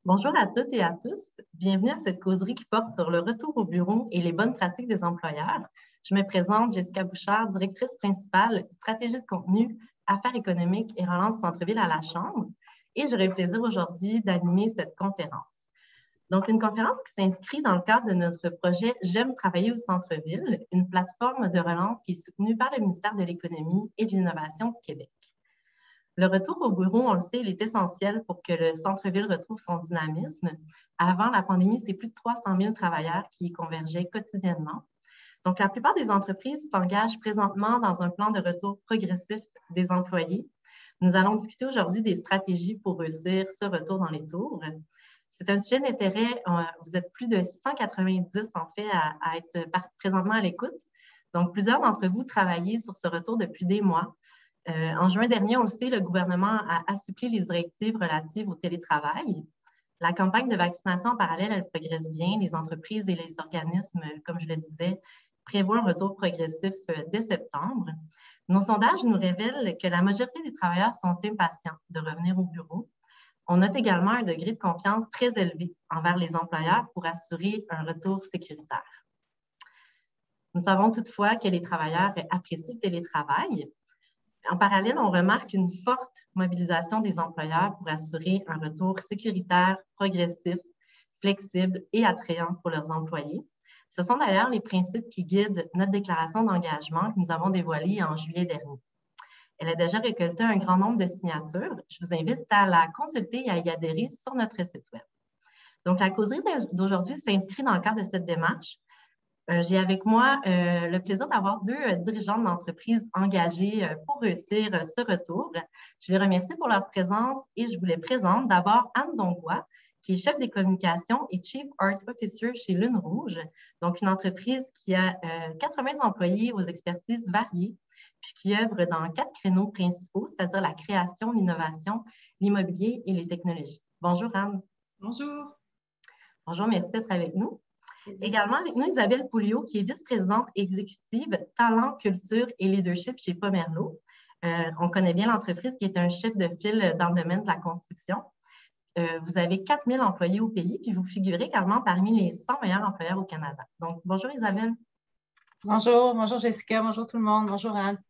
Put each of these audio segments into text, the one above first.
Bonjour à toutes et à tous. Bienvenue à cette causerie qui porte sur le retour au bureau et les bonnes pratiques des employeurs. Je me présente, Jessica Bouchard, directrice principale, stratégie de contenu, affaires économiques et relance centre-ville à la Chambre. Et j'aurai le plaisir aujourd'hui d'animer cette conférence. Donc, une conférence qui s'inscrit dans le cadre de notre projet J'aime travailler au centre-ville, une plateforme de relance qui est soutenue par le ministère de l'Économie et de l'Innovation du Québec. Le retour au bureau, on le sait, il est essentiel pour que le centre-ville retrouve son dynamisme. Avant la pandémie, c'est plus de 300 000 travailleurs qui y convergeaient quotidiennement. Donc, la plupart des entreprises s'engagent présentement dans un plan de retour progressif des employés. Nous allons discuter aujourd'hui des stratégies pour réussir ce retour dans les tours. C'est un sujet d'intérêt. Vous êtes plus de 690 en fait à être présentement à l'écoute. Donc, plusieurs d'entre vous travaillez sur ce retour depuis des mois. En juin dernier, on le sait, le gouvernement a assoupli les directives relatives au télétravail. La campagne de vaccination en parallèle, elle progresse bien. Les entreprises et les organismes, comme je le disais, prévoient un retour progressif dès septembre. Nos sondages nous révèlent que la majorité des travailleurs sont impatients de revenir au bureau. On note également un degré de confiance très élevé envers les employeurs pour assurer un retour sécuritaire. Nous savons toutefois que les travailleurs apprécient le télétravail. En parallèle, on remarque une forte mobilisation des employeurs pour assurer un retour sécuritaire, progressif, flexible et attrayant pour leurs employés. Ce sont d'ailleurs les principes qui guident notre déclaration d'engagement que nous avons dévoilée en juillet dernier. Elle a déjà récolté un grand nombre de signatures. Je vous invite à la consulter et à y adhérer sur notre site Web. Donc, la causerie d'aujourd'hui s'inscrit dans le cadre de cette démarche. J'ai avec moi le plaisir d'avoir deux dirigeantes d'entreprise engagées pour réussir ce retour. Je les remercie pour leur présence et je vous les présente. D'abord, Anne Dongua, qui est chef des communications et Chief Art Officer chez Lune Rouge, donc une entreprise qui a 80 employés aux expertises variées, puis qui œuvre dans 4 créneaux principaux, c'est-à-dire la création, l'innovation, l'immobilier et les technologies. Bonjour, Anne. Bonjour. Bonjour, merci d'être avec nous. Également avec nous, Isabelle Pouliot, qui est vice-présidente exécutive Talent, Culture et Leadership chez Pomerleau. On connaît bien l'entreprise qui est un chef de file dans le domaine de la construction. Vous avez 4 000 employés au pays, puis vous figurez également parmi les 100 meilleurs employeurs au Canada. Donc, bonjour Isabelle. Bonjour Jessica, bonjour tout le monde, bonjour Anne.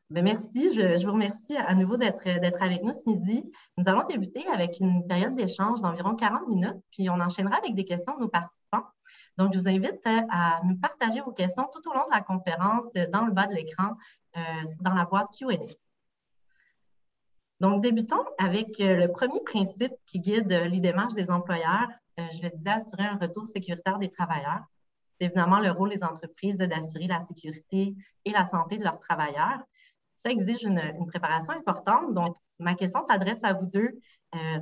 Bien, merci, je vous remercie à nouveau d'être avec nous ce midi. Nous allons débuter avec une période d'échange d'environ 40 minutes, puis on enchaînera avec des questions de nos participants. Donc, je vous invite à nous partager vos questions tout au long de la conférence dans le bas de l'écran, dans la boîte Q&A. Donc, débutons avec le premier principe qui guide les démarches des employeurs. Je le disais, assurer un retour sécuritaire des travailleurs. C'est évidemment le rôle des entreprises d'assurer la sécurité et la santé de leurs travailleurs. Ça exige une préparation importante. Donc, ma question s'adresse à vous deux.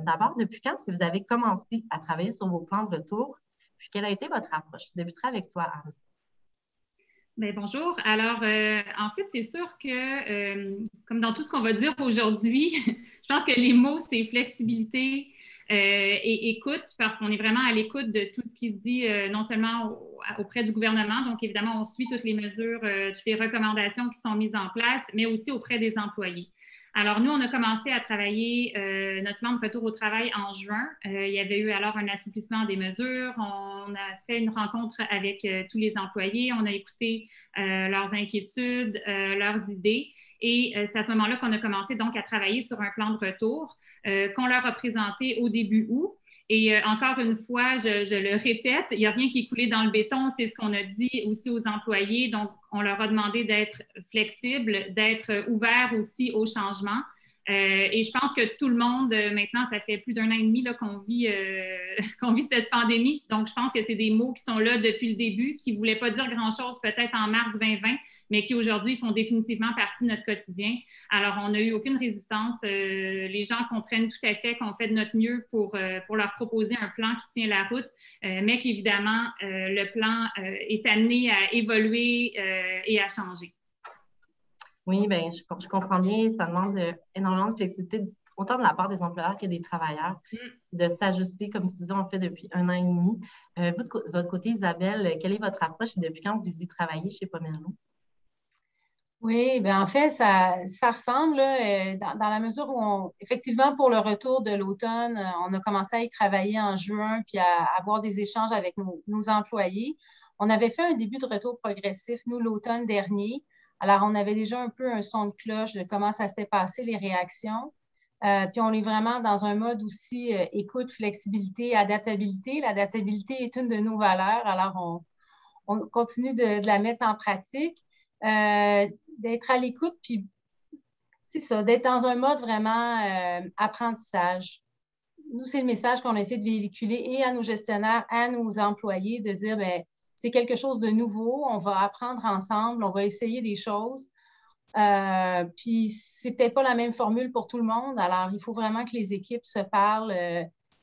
D'abord, depuis quand est-ce que vous avez commencé à travailler sur vos plans de retour? Puis, quelle a été votre approche? Je débuterai avec toi, Anne. Bien, bonjour. Alors, en fait, c'est sûr que, comme dans tout ce qu'on va dire aujourd'hui, je pense que les mots, c'est flexibilité et écoute, parce qu'on est vraiment à l'écoute de tout ce qui se dit, non seulement auprès du gouvernement, donc évidemment, on suit toutes les mesures, toutes les recommandations qui sont mises en place, mais aussi auprès des employés. Alors, nous, on a commencé à travailler notre plan de retour au travail en juin. Il y avait eu alors un assouplissement des mesures. On a fait une rencontre avec tous les employés. On a écouté leurs inquiétudes, leurs idées. Et c'est à ce moment-là qu'on a commencé donc à travailler sur un plan de retour qu'on leur a présenté au début août. Et encore une fois, je le répète, il n'y a rien qui est coulé dans le béton, c'est ce qu'on a dit aussi aux employés. Donc, on leur a demandé d'être flexibles, d'être ouverts aussi au changement. Et je pense que tout le monde, maintenant, ça fait plus d'1 an et demi qu'on vit cette pandémie. Donc, je pense que c'est des mots qui sont là depuis le début, qui ne voulaient pas dire grand-chose peut-être en mars 2020, mais qui aujourd'hui font définitivement partie de notre quotidien. Alors, on n'a eu aucune résistance. Les gens comprennent tout à fait qu'on fait de notre mieux pour leur proposer un plan qui tient la route, mais qu'évidemment, le plan est amené à évoluer et à changer. Oui, bien, je comprends bien. Ça demande énormément de flexibilité, autant de la part des employeurs que des travailleurs, de s'ajuster, comme tu disais, on fait depuis 1 an et demi. Vous, de votre côté, Isabelle, quelle est votre approche et depuis quand vous y travaillez chez Pomerleau? Oui, bien en fait, ça ressemble là, dans la mesure où effectivement, pour le retour de l'automne, on a commencé à y travailler en juin puis à avoir des échanges avec nos employés. On avait fait un début de retour progressif, nous, l'automne dernier. Alors, on avait déjà un peu un son de cloche de comment ça s'était passé, les réactions. Puis on est vraiment dans un mode aussi écoute, flexibilité, adaptabilité. L'adaptabilité est une de nos valeurs, alors on continue de la mettre en pratique. D'être à l'écoute, puis c'est ça, d'être dans un mode vraiment apprentissage. Nous, c'est le message qu'on essaie de véhiculer et à nos gestionnaires, à nos employés, de dire, bien, c'est quelque chose de nouveau, on va apprendre ensemble, on va essayer des choses. Puis c'est peut-être pas la même formule pour tout le monde, alors il faut vraiment que les équipes se parlent,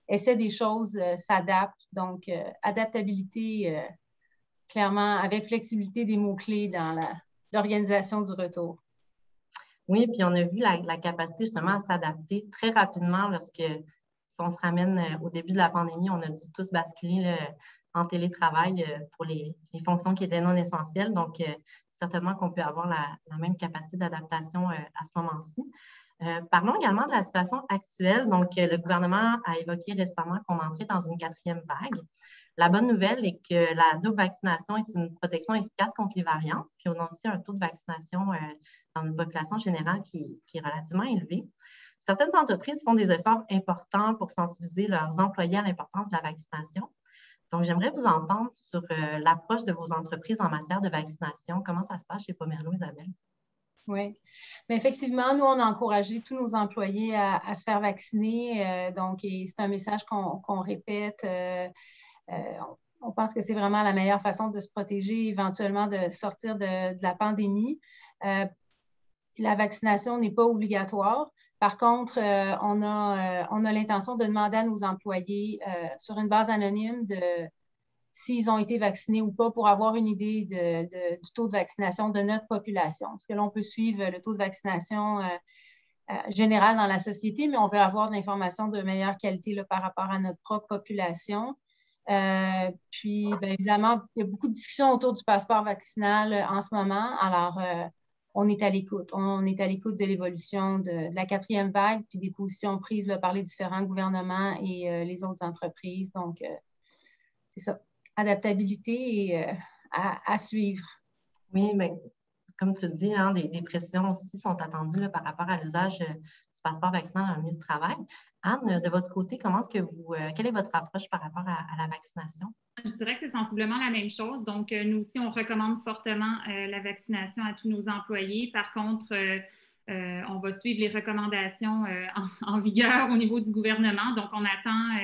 essaient des choses, s'adaptent. Donc, adaptabilité, clairement, avec flexibilité des mots-clés dans l'organisation du retour. Oui, puis on a vu la capacité justement à s'adapter très rapidement lorsque, si on se ramène au début de la pandémie, on a dû tous basculer là, en télétravail pour les fonctions qui étaient non essentielles. Donc, certainement qu'on peut avoir la même capacité d'adaptation à ce moment-ci. Parlons également de la situation actuelle. Donc, le gouvernement a évoqué récemment qu'on entrait dans une 4e vague. La bonne nouvelle est que la double vaccination est une protection efficace contre les variants. Puis, on a aussi un taux de vaccination dans une population générale qui est relativement élevé. Certaines entreprises font des efforts importants pour sensibiliser leurs employés à l'importance de la vaccination. Donc, j'aimerais vous entendre sur l'approche de vos entreprises en matière de vaccination. Comment ça se passe chez Pomerleau, Isabelle? Oui, mais effectivement, nous, on a encouragé tous nos employés à se faire vacciner. Donc, c'est un message qu'on répète. On pense que c'est vraiment la meilleure façon de se protéger, éventuellement de sortir de la pandémie. La vaccination n'est pas obligatoire. Par contre, on a l'intention de demander à nos employés sur une base anonyme s'ils ont été vaccinés ou pas pour avoir une idée du taux de vaccination de notre population. Parce que là, on peut suivre le taux de vaccination général dans la société, mais on veut avoir de l'information de meilleure qualité là, par rapport à notre propre population. Puis, bien évidemment, il y a beaucoup de discussions autour du passeport vaccinal en ce moment. Alors, on est à l'écoute. On est à l'écoute de l'évolution de la 4e vague, puis des positions prises là, par les différents gouvernements et les autres entreprises. Donc, c'est ça. Adaptabilité et à suivre. Oui, bien, comme tu le dis, hein, des précisions aussi sont attendues là, par rapport à l'usage du passeport vaccinal dans le milieu de travail. Anne, de votre côté, quelle est votre approche par rapport à la vaccination? Je dirais que c'est sensiblement la même chose. Donc, nous aussi, on recommande fortement la vaccination à tous nos employés. Par contre, on va suivre les recommandations en vigueur au niveau du gouvernement. Donc, on attend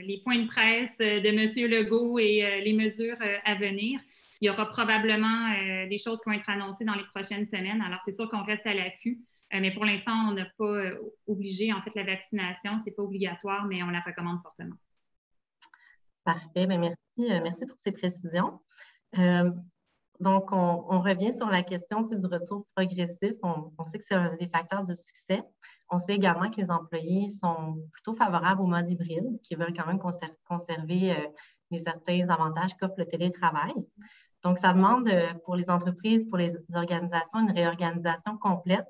les points de presse de M. Legault et les mesures à venir. Il y aura probablement des choses qui vont être annoncées dans les prochaines semaines. Alors, c'est sûr qu'on reste à l'affût. Mais pour l'instant, on n'a pas obligé, en fait, la vaccination. Ce n'est pas obligatoire, mais on la recommande fortement. Parfait. Bien, merci pour ces précisions. Donc, on revient sur la question du retour progressif. On sait que c'est un des facteurs de succès. On sait également que les employés sont plutôt favorables au mode hybride, qui veulent quand même conserver les certains avantages qu'offre le télétravail. Donc, ça demande pour les entreprises, pour les organisations, une réorganisation complète.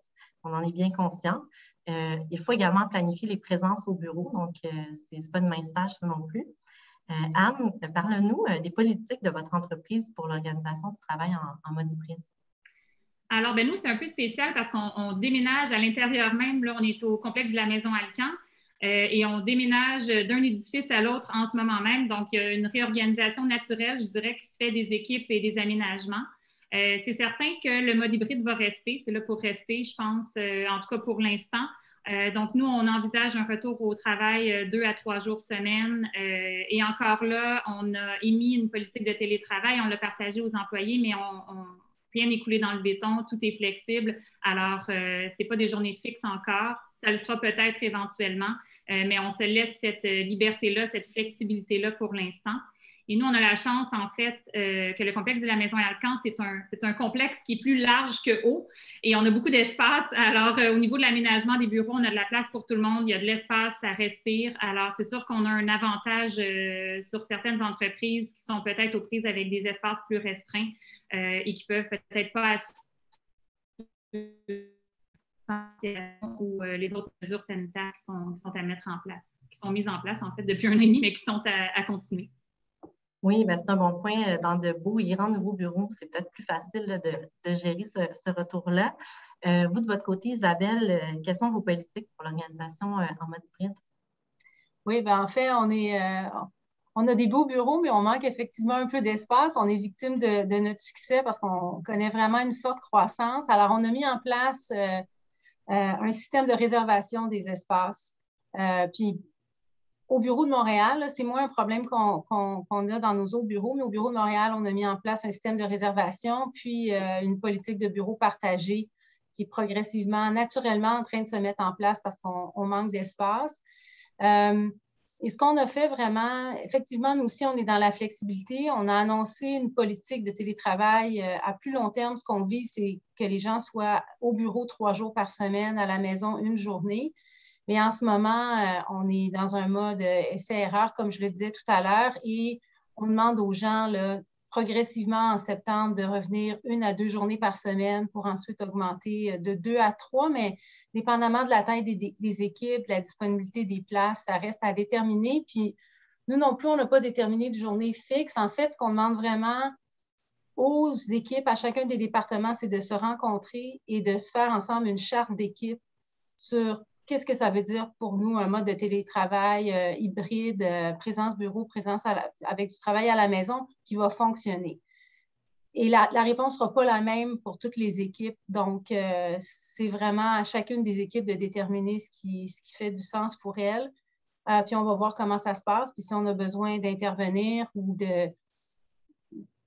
On en est bien conscient. Il faut également planifier les présences au bureau. Donc, ce n'est pas une mince tâche, ça non plus. Anne, parle-nous des politiques de votre entreprise pour l'organisation du travail en mode hybride. Alors, nous, c'est un peu spécial parce qu'on déménage à l'intérieur même. Là, on est au complexe de la Maison Alcan et on déménage d'un édifice à l'autre en ce moment même. Donc, il y a une réorganisation naturelle, je dirais, qui se fait des équipes et des aménagements. C'est certain que le mode hybride va rester. C'est là pour rester, je pense, en tout cas pour l'instant. Donc, nous, on envisage un retour au travail 2 à 3 jours semaine. Et encore là, on a émis une politique de télétravail. On l'a partagé aux employés, mais rien n'est coulé dans le béton. Tout est flexible. Alors, ce n'est pas des journées fixes encore. Ça le sera peut-être éventuellement. Mais on se laisse cette liberté-là, cette flexibilité-là pour l'instant. Et nous, on a la chance, en fait, que le complexe de la Maison Alcan, c'est un complexe qui est plus large que haut et on a beaucoup d'espace. Alors, au niveau de l'aménagement des bureaux, on a de la place pour tout le monde, il y a de l'espace, ça respire. Alors, c'est sûr qu'on a un avantage sur certaines entreprises qui sont peut-être aux prises avec des espaces plus restreints et qui peuvent peut-être pas ou les autres mesures sanitaires qui sont à mettre en place, qui sont mises en place en fait depuis 1 an et demi, mais qui sont à continuer. Oui, ben c'est un bon point. Dans de beaux et grands nouveaux bureaux, c'est peut-être plus facile là, de gérer ce retour-là. Vous, de votre côté, Isabelle, quelles sont vos politiques pour l'organisation en mode hybride? Oui, ben en fait, on a des beaux bureaux, mais on manque effectivement un peu d'espace. On est victime de notre succès parce qu'on connaît vraiment une forte croissance. Alors, on a mis en place un système de réservation des espaces. Puis, au bureau de Montréal, c'est moins un problème qu'on a dans nos autres bureaux, mais au bureau de Montréal, on a mis en place un système de réservation, puis une politique de bureau partagé qui est progressivement, naturellement en train de se mettre en place parce qu'on manque d'espace. Et ce qu'on a fait vraiment, effectivement, nous aussi, on est dans la flexibilité. On a annoncé une politique de télétravail à plus long terme. Ce qu'on vise, c'est que les gens soient au bureau 3 jours par semaine, à la maison 1 journée. Mais en ce moment, on est dans un mode essai-erreur, comme je le disais tout à l'heure, et on demande aux gens là, progressivement en septembre de revenir 1 à 2 journées par semaine pour ensuite augmenter de 2 à 3, mais dépendamment de la taille des équipes, de la disponibilité des places, ça reste à déterminer. Puis nous non plus, on n'a pas déterminé de journée fixe. En fait, ce qu'on demande vraiment aux équipes, à chacun des départements, c'est de se rencontrer et de se faire ensemble une charte d'équipe sur qu'est-ce que ça veut dire pour nous, un mode de télétravail hybride, présence bureau, présence avec du travail à la maison qui va fonctionner. Et la réponse ne sera pas la même pour toutes les équipes. Donc, c'est vraiment à chacune des équipes de déterminer ce qui fait du sens pour elles. Puis, on va voir comment ça se passe. Puis, si on a besoin d'intervenir ou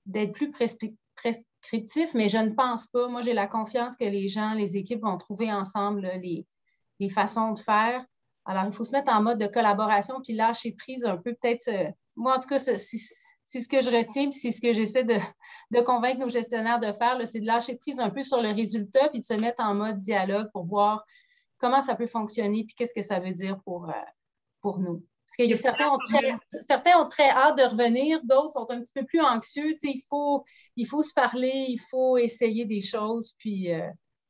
d'être plus prescriptif, mais je ne pense pas. Moi, j'ai la confiance que les gens, les équipes vont trouver ensemble là, les façons de faire. Alors, il faut se mettre en mode de collaboration puis lâcher prise un peu. Peut-être, moi, en tout cas, c'est ce que je retiens puis c'est ce que j'essaie de convaincre nos gestionnaires de faire, c'est de lâcher prise un peu sur le résultat puis de se mettre en mode dialogue pour voir comment ça peut fonctionner puis qu'est-ce que ça veut dire pour nous. Parce que certains ont très hâte de revenir, d'autres sont un petit peu plus anxieux. Il faut se parler, il faut essayer des choses puis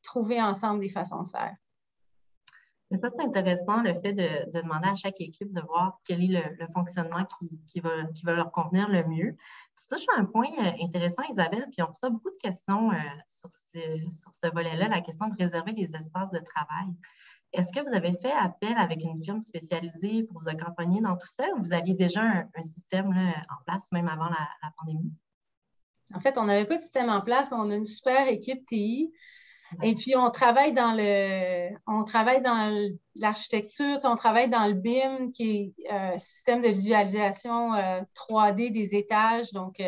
trouver ensemble des façons de faire. Mais ça, c'est intéressant, le fait de demander à chaque équipe de voir quel est le fonctionnement qui va leur convenir le mieux. Tu touches à un point intéressant, Isabelle, puis on reçoit beaucoup de questions sur ce volet-là, la question de réserver les espaces de travail. Est-ce que vous avez fait appel avec une firme spécialisée pour vous accompagner dans tout ça ou vous aviez déjà un système là, en place même avant la pandémie? En fait, on n'avait pas de système en place, mais on a une super équipe TI. Et puis, on travaille dans l'architecture, on travaille dans le BIM, qui est un système de visualisation 3D des étages. Donc,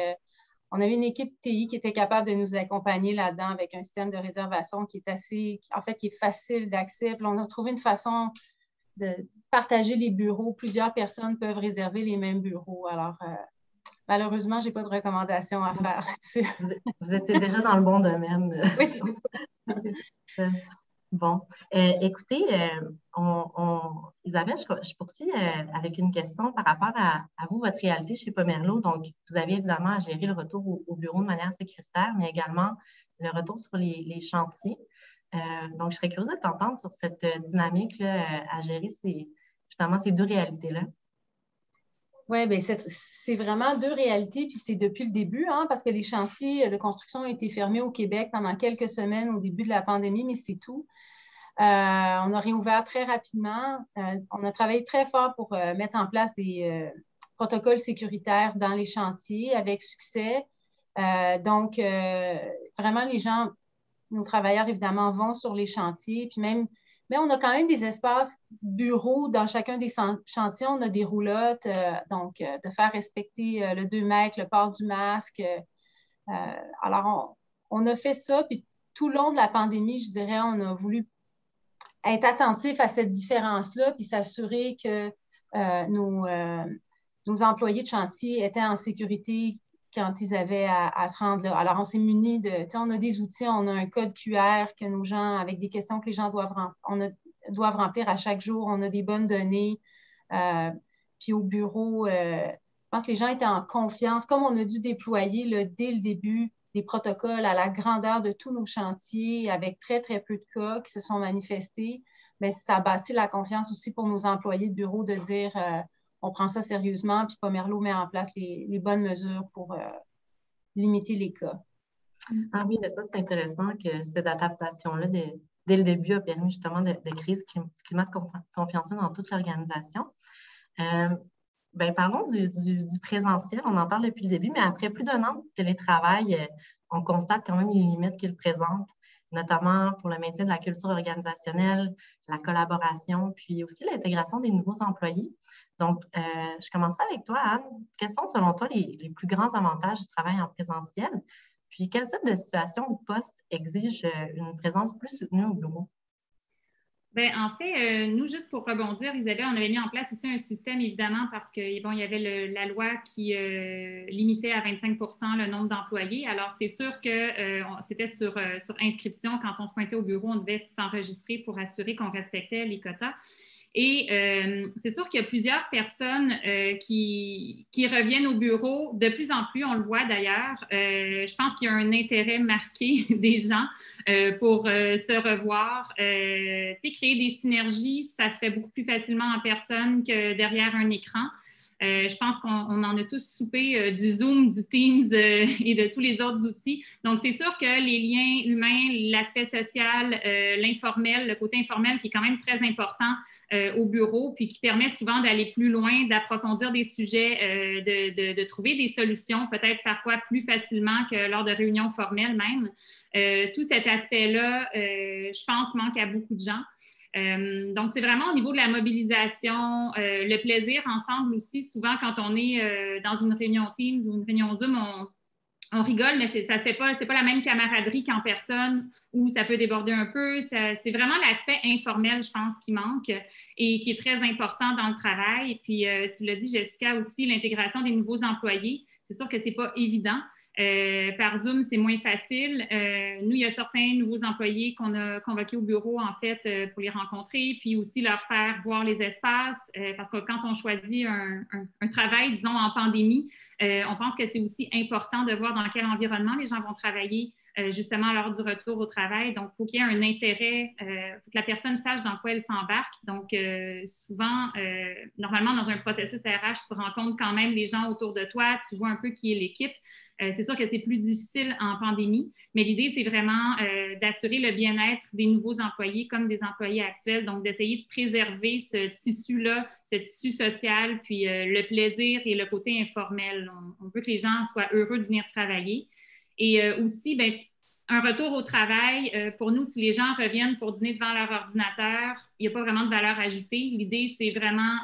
on avait une équipe TI qui était capable de nous accompagner là-dedans avec un système de réservation qui est facile d'accès. Puis, on a trouvé une façon de partager les bureaux. Plusieurs personnes peuvent réserver les mêmes bureaux. Alors, malheureusement, je n'ai pas de recommandations à faire là-dessus. Vous étiez déjà dans le bon domaine. Oui, c'est ça. Bon. Écoutez, Isabelle, je poursuis avec une question par rapport à vous, votre réalité chez Pomerleau. Donc, vous avez évidemment à gérer le retour au bureau de manière sécuritaire, mais également le retour sur les chantiers. Donc, je serais curieuse de t'entendre sur cette dynamique-là à gérer justement ces 2 réalités-là. Oui, bien, c'est vraiment 2 réalités, puis c'est depuis le début, parce que les chantiers de construction ont été fermés au Québec pendant quelques semaines au début de la pandémie, mais c'est tout. On a réouvert très rapidement. On a travaillé très fort pour mettre en place des protocoles sécuritaires dans les chantiers avec succès. Donc, vraiment, les gens, nos travailleurs, évidemment, vont sur les chantiers, puis même mais on a quand même des espaces bureaux dans chacun des chantiers. On a des roulottes, donc de faire respecter le 2 mètres, le port du masque. Alors, on a fait ça. Puis tout le long de la pandémie, je dirais, on a voulu être attentif à cette différence-là puis s'assurer que nos employés de chantier étaient en sécurité quand ils avaient à se rendre là. Alors, on s'est munis on a des outils, on a un code QR que nos gens, avec des questions que les gens doivent remplir à chaque jour. On a des bonnes données. Puis au bureau, je pense que les gens étaient en confiance. Comme on a dû déployer là, dès le début des protocoles à la grandeur de tous nos chantiers avec très, très peu de cas qui se sont manifestés, mais ça a bâti la confiance aussi pour nos employés de bureau de dire on prend ça sérieusement, puis Pomerleau met en place les bonnes mesures pour limiter les cas. Ah oui, mais ça, c'est intéressant que cette adaptation-là, dès le début, a permis justement de créer ce climat de confiance dans toute l'organisation. Parlons du présentiel, on en parle depuis le début, mais après plus d'1 an de télétravail, on constate quand même les limites qu'il présente, notamment pour le maintien de la culture organisationnelle, la collaboration, puis aussi l'intégration des nouveaux employés. Donc, je commencerai avec toi, Anne. Quels sont, selon toi, les plus grands avantages du travail en présentiel? Puis, quel type de situation ou poste exige une présence plus soutenue au bureau? Bien, en fait, nous, juste pour rebondir, Isabelle, on avait mis en place aussi un système, évidemment, parce que bon, il y avait la loi qui limitait à 25 le nombre d'employés. Alors, c'est sûr que c'était sur inscription. Quand on se pointait au bureau, on devait s'enregistrer pour assurer qu'on respectait les quotas. Et c'est sûr qu'il y a plusieurs personnes qui reviennent au bureau. De plus en plus, on le voit d'ailleurs. Je pense qu'il y a un intérêt marqué des gens pour se revoir. Créer des synergies, ça se fait beaucoup plus facilement en personne que derrière un écran. Je pense qu'on en a tous soupé du Zoom, du Teams et de tous les autres outils. Donc, c'est sûr que les liens humains, l'aspect social, l'informel, le côté informel qui est quand même très important au bureau, puis qui permet souvent d'aller plus loin, d'approfondir des sujets, de trouver des solutions, peut-être parfois plus facilement que lors de réunions formelles même. Tout cet aspect-là, je pense, manque à beaucoup de gens. Donc, c'est vraiment au niveau de la mobilisation, le plaisir ensemble aussi. Souvent, quand on est dans une réunion Teams ou une réunion Zoom, on rigole, mais c'est pas la même camaraderie qu'en personne où ça peut déborder un peu. C'est vraiment l'aspect informel, je pense, qui manque et qui est très important dans le travail. Et puis, tu l'as dit, Jessica, aussi, l'intégration des nouveaux employés. C'est sûr que c'est pas évident. Par Zoom, c'est moins facile. Nous, il y a certains nouveaux employés qu'on a convoqués au bureau, en fait, pour les rencontrer, puis aussi leur faire voir les espaces, parce que quand on choisit un travail, disons, en pandémie, on pense que c'est aussi important de voir dans quel environnement les gens vont travailler, justement, lors du retour au travail. Donc, il faut qu'il y ait un intérêt, il faut que la personne sache dans quoi elle s'embarque. Donc, souvent, normalement, dans un processus RH, tu rencontres quand même les gens autour de toi, tu vois un peu qui est l'équipe. C'est sûr que c'est plus difficile en pandémie, mais l'idée, c'est vraiment d'assurer le bien-être des nouveaux employés comme des employés actuels, donc d'essayer de préserver ce tissu-là, ce tissu social, puis le plaisir et le côté informel. On veut que les gens soient heureux de venir travailler. Et aussi, bien, un retour au travail, pour nous, si les gens reviennent pour dîner devant leur ordinateur, il n'y a pas vraiment de valeur ajoutée. L'idée, c'est vraiment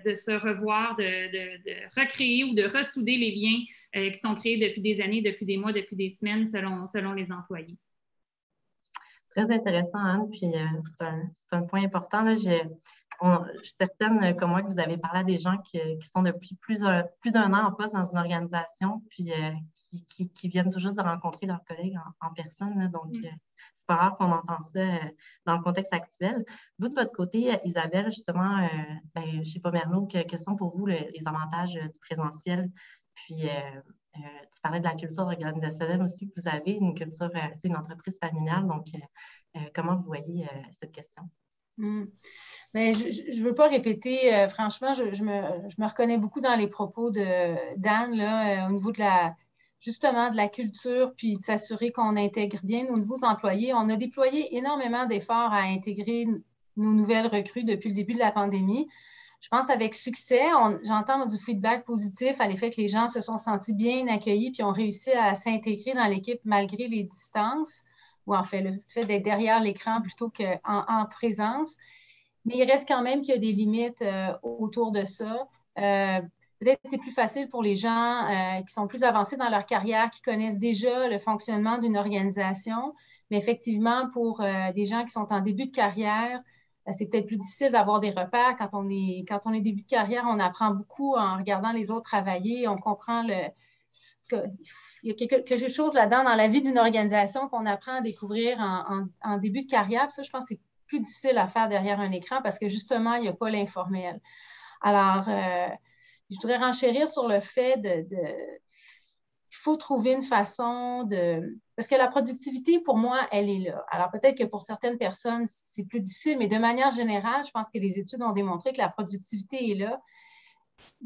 de se revoir, de recréer ou de ressouder les liens qui sont créés depuis des années, depuis des mois, depuis des semaines, selon les employés. Très intéressant, Anne. Puis c'est un point important. Là. Je suis certaine, comme moi, que vous avez parlé à des gens qui sont depuis plus d'1 an en poste dans une organisation, puis qui viennent tout juste de rencontrer leurs collègues en personne. Là. Donc, c'est pas rare qu'on entend ça dans le contexte actuel. Vous, de votre côté, Isabelle, justement, chez Pomerleau, quels sont pour vous les avantages du présentiel? Puis, tu parlais de la culture organisationnelle aussi que vous avez, une culture, c'est une entreprise familiale. Donc, comment vous voyez cette question? Mais je ne veux pas répéter, franchement, je me reconnais beaucoup dans les propos d'Anne, là, au niveau justement de la culture, puis de s'assurer qu'on intègre bien nos nouveaux employés. On a déployé énormément d'efforts à intégrer nos nouvelles recrues depuis le début de la pandémie. Je pense avec succès, j'entends du feedback positif à l'effet que les gens se sont sentis bien accueillis puis ont réussi à s'intégrer dans l'équipe malgré les distances, ou en fait, le fait d'être derrière l'écran plutôt qu'en présence. Mais il reste quand même qu'il y a des limites autour de ça. Peut-être que c'est plus facile pour les gens qui sont plus avancés dans leur carrière, qui connaissent déjà le fonctionnement d'une organisation. Mais effectivement, pour des gens qui sont en début de carrière, c'est peut-être plus difficile d'avoir des repères. Quand on est début de carrière, on apprend beaucoup en regardant les autres travailler. On comprend il y a quelque chose là-dedans dans la vie d'une organisation qu'on apprend à découvrir en début de carrière. Puis ça, je pense que c'est plus difficile à faire derrière un écran parce que justement, il n'y a pas l'informel. Alors, je voudrais renchérir sur le fait il faut trouver une façon de... Parce que la productivité, pour moi, elle est là. Alors, peut-être que pour certaines personnes, c'est plus difficile, mais de manière générale, je pense que les études ont démontré que la productivité est là.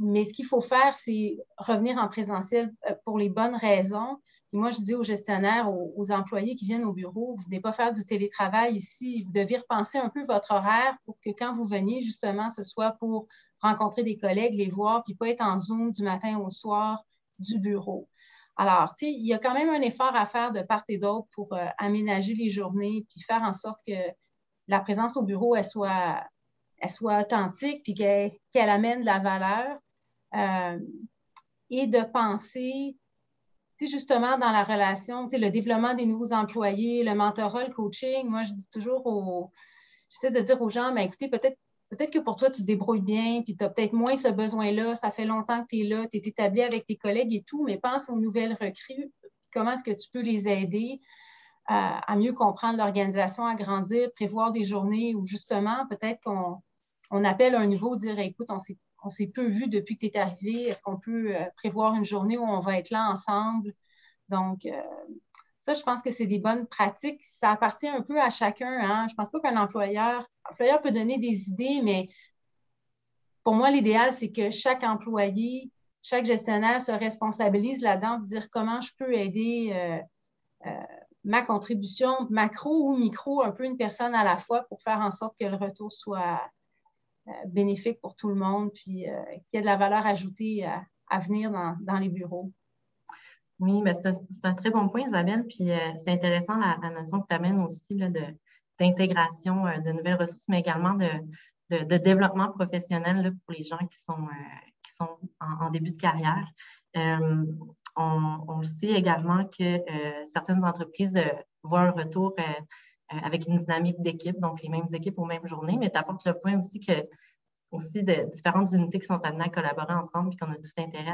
Mais ce qu'il faut faire, c'est revenir en présentiel pour les bonnes raisons. Puis moi, je dis aux gestionnaires, aux employés qui viennent au bureau, vous ne venez pas faire du télétravail ici. Vous devez repenser un peu votre horaire pour que quand vous veniez, justement, ce soit pour rencontrer des collègues, les voir, puis pas être en Zoom du matin au soir du bureau. Alors, tu sais, il y a quand même un effort à faire de part et d'autre pour aménager les journées, puis faire en sorte que la présence au bureau, elle soit authentique, puis qu'elle amène de la valeur. Et de penser, tu sais, justement, dans la relation, tu sais, le développement des nouveaux employés, le mentorat, le coaching. Moi, je dis toujours j'essaie de dire aux gens, mais écoutez, peut-être que pour toi, tu te débrouilles bien, puis tu as peut-être moins ce besoin-là, ça fait longtemps que tu es là, tu es établi avec tes collègues et tout, mais pense aux nouvelles recrues. Comment est-ce que tu peux les aider à mieux comprendre l'organisation, à grandir, prévoir des journées où, justement, peut-être qu'on appelle à un niveau, dire, écoute, on s'est peu vu depuis que tu es arrivé. Est-ce qu'on peut prévoir une journée où on va être là ensemble? Donc, ça, je pense que c'est des bonnes pratiques. Ça appartient un peu à chacun. Hein? Je ne pense pas qu'un employeur peut donner des idées, mais pour moi, l'idéal, c'est que chaque employé, chaque gestionnaire se responsabilise là-dedans, de dire comment je peux aider ma contribution macro ou micro, un peu une personne à la fois pour faire en sorte que le retour soit bénéfique pour tout le monde, puis qu'il y ait de la valeur ajoutée à venir dans les bureaux. Oui, mais c'est un très bon point, Isabelle. Puis c'est intéressant la notion que tu amènes aussi là, d'intégration de nouvelles ressources, mais également de développement professionnel là, pour les gens qui sont en début de carrière. On le sait également que certaines entreprises voient un retour avec une dynamique d'équipe, donc les mêmes équipes aux mêmes journées, mais tu apportes le point aussi que aussi de différentes unités qui sont amenées à collaborer ensemble et qu'on a tout intérêt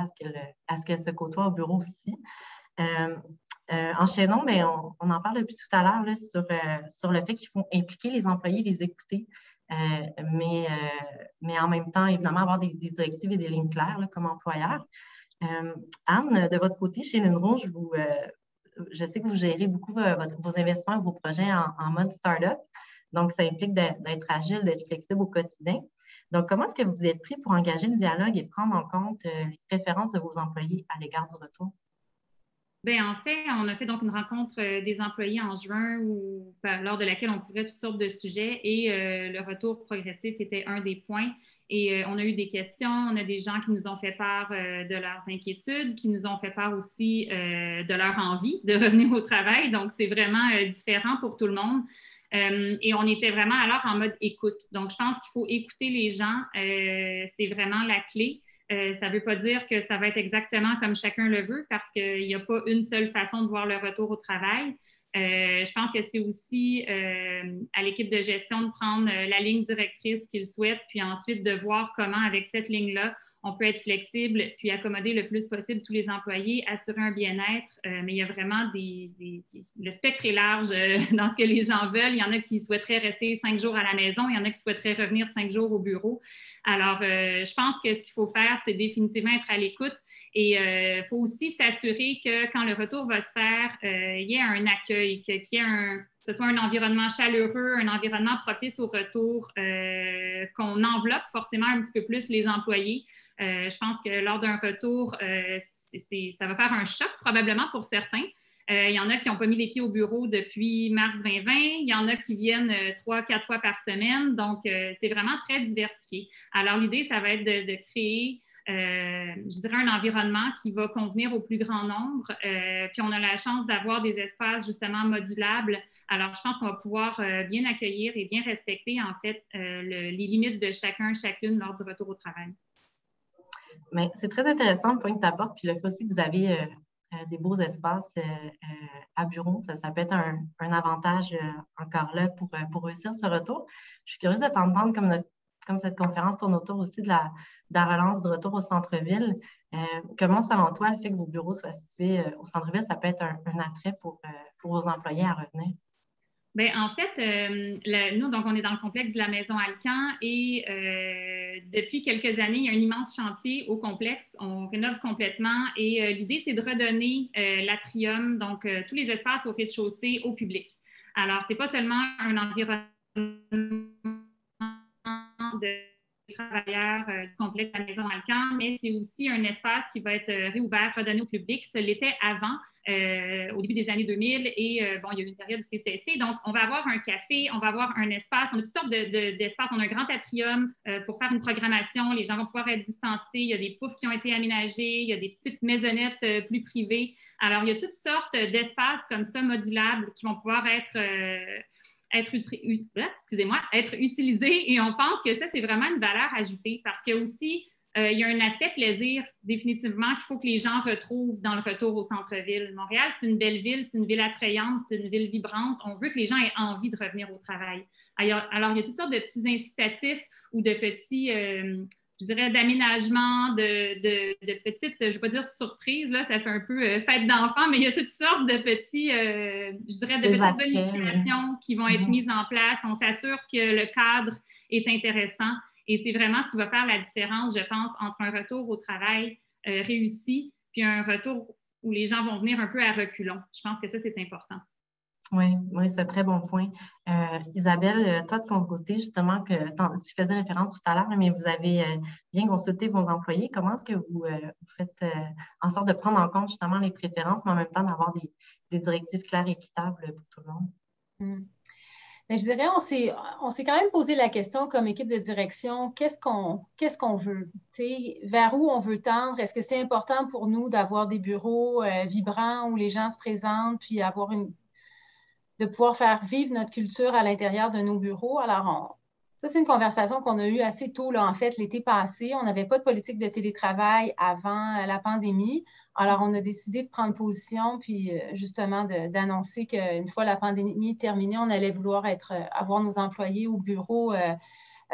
à ce qu'elles se côtoient au bureau aussi. Enchaînons, mais on en parle depuis tout à l'heure sur le fait qu'il faut impliquer les employés, les écouter, mais en même temps, évidemment, avoir des directives et des lignes claires là, comme employeur. Anne, de votre côté, chez Lunro, je sais que vous gérez beaucoup vos investissements et vos projets en mode start-up. Donc, ça implique d'être agile, d'être flexible au quotidien. Donc, comment est-ce que vous êtes pris pour engager le dialogue et prendre en compte les préférences de vos employés à l'égard du retour? Bien, en fait, on a fait donc une rencontre des employés en juin lors de laquelle on couvrait toutes sortes de sujets et le retour progressif était un des points. Et on a eu des questions, on a des gens qui nous ont fait part de leurs inquiétudes, qui nous ont fait part aussi de leur envie de revenir au travail. Donc, c'est vraiment différent pour tout le monde. Et on était vraiment alors en mode écoute. Donc, je pense qu'il faut écouter les gens. C'est vraiment la clé. Ça ne veut pas dire que ça va être exactement comme chacun le veut parce qu'il n'y a pas une seule façon de voir le retour au travail. Je pense que c'est aussi à l'équipe de gestion de prendre la ligne directrice qu'ils souhaitent, puis ensuite de voir comment, avec cette ligne-là, on peut être flexible, puis accommoder le plus possible tous les employés, assurer un bien-être. Mais il y a vraiment le spectre est large dans ce que les gens veulent. Il y en a qui souhaiteraient rester 5 jours à la maison, il y en a qui souhaiteraient revenir 5 jours au bureau. Alors, je pense que ce qu'il faut faire, c'est définitivement être à l'écoute. Et il faut aussi s'assurer que quand le retour va se faire, il y ait un accueil, que ce soit un environnement chaleureux, un environnement propice au retour, qu'on enveloppe forcément un petit peu plus les employés. Je pense que lors d'un retour, ça va faire un choc probablement pour certains. Il y en a qui n'ont pas mis les pieds au bureau depuis mars 2020. Il y en a qui viennent 3-4 fois par semaine. Donc, c'est vraiment très diversifié. Alors, l'idée, ça va être de créer, je dirais, un environnement qui va convenir au plus grand nombre. Puis, on a la chance d'avoir des espaces, justement, modulables. Alors, je pense qu'on va pouvoir bien accueillir et bien respecter, en fait, les limites de chacune lors du retour au travail. Mais c'est très intéressant le point que tu apportes. Puis le fait aussi que vous avez des beaux espaces à bureau, ça peut être un avantage encore là pour réussir ce retour. Je suis curieuse de t'entendre comme cette conférence tourne autour aussi de la relance du retour au centre-ville. Comment, selon toi, le fait que vos bureaux soient situés au centre-ville, ça peut être un attrait pour vos employés à revenir? Bien, en fait, nous, donc, on est dans le complexe de la Maison Alcan et depuis quelques années, il y a un immense chantier au complexe. On rénove complètement et l'idée, c'est de redonner l'atrium, donc tous les espaces au rez-de-chaussée au public. Alors, ce n'est pas seulement un environnement de travailleurs du complexe de la Maison Alcan, mais c'est aussi un espace qui va être réouvert, redonné au public. Ce l'était avant. Au début des années 2000 et bon, il y a eu une période où c'est cessé. Donc, on va avoir un café, on va avoir un espace, on a toutes sortes d'espaces. On a un grand atrium pour faire une programmation. Les gens vont pouvoir être distancés. Il y a des poufs qui ont été aménagés. Il y a des petites maisonnettes plus privées. Alors, il y a toutes sortes d'espaces comme ça, modulables, qui vont pouvoir être utilisés. Et on pense que ça, c'est vraiment une valeur ajoutée parce qu'il y a aussi il y a un aspect plaisir, définitivement, qu'il faut que les gens retrouvent dans le retour au centre-ville. Montréal, c'est une belle ville, c'est une ville attrayante, c'est une ville vibrante. On veut que les gens aient envie de revenir au travail. Alors il y a toutes sortes de petits incitatifs ou de petits, je dirais, d'aménagements, de petites, je ne vais pas dire surprises, là, ça fait un peu fête d'enfants, mais il y a toutes sortes de petits, je dirais, de petites bonifications qui vont être mises en place. On s'assure que le cadre est intéressant. Et c'est vraiment ce qui va faire la différence, je pense, entre un retour au travail réussi puis un retour où les gens vont venir un peu à reculons. Je pense que ça, c'est important. Oui, c'est un très bon point. Isabelle, toi, de ton côté, justement, que tu faisais référence tout à l'heure, mais vous avez bien consulté vos employés. Comment est-ce que vous faites en sorte de prendre en compte justement les préférences, mais en même temps d'avoir des directives claires et équitables pour tout le monde? Mais je dirais, on s'est quand même posé la question comme équipe de direction, qu'est-ce qu'on veut? T'sais, vers où on veut tendre? Est-ce que c'est important pour nous d'avoir des bureaux vibrants où les gens se présentent, puis de pouvoir faire vivre notre culture à l'intérieur de nos bureaux? Alors, ça, c'est une conversation qu'on a eue assez tôt, là, en fait, l'été passé. On n'avait pas de politique de télétravail avant la pandémie. Alors, on a décidé de prendre position, puis justement d'annoncer qu'une fois la pandémie terminée, on allait vouloir avoir nos employés au bureau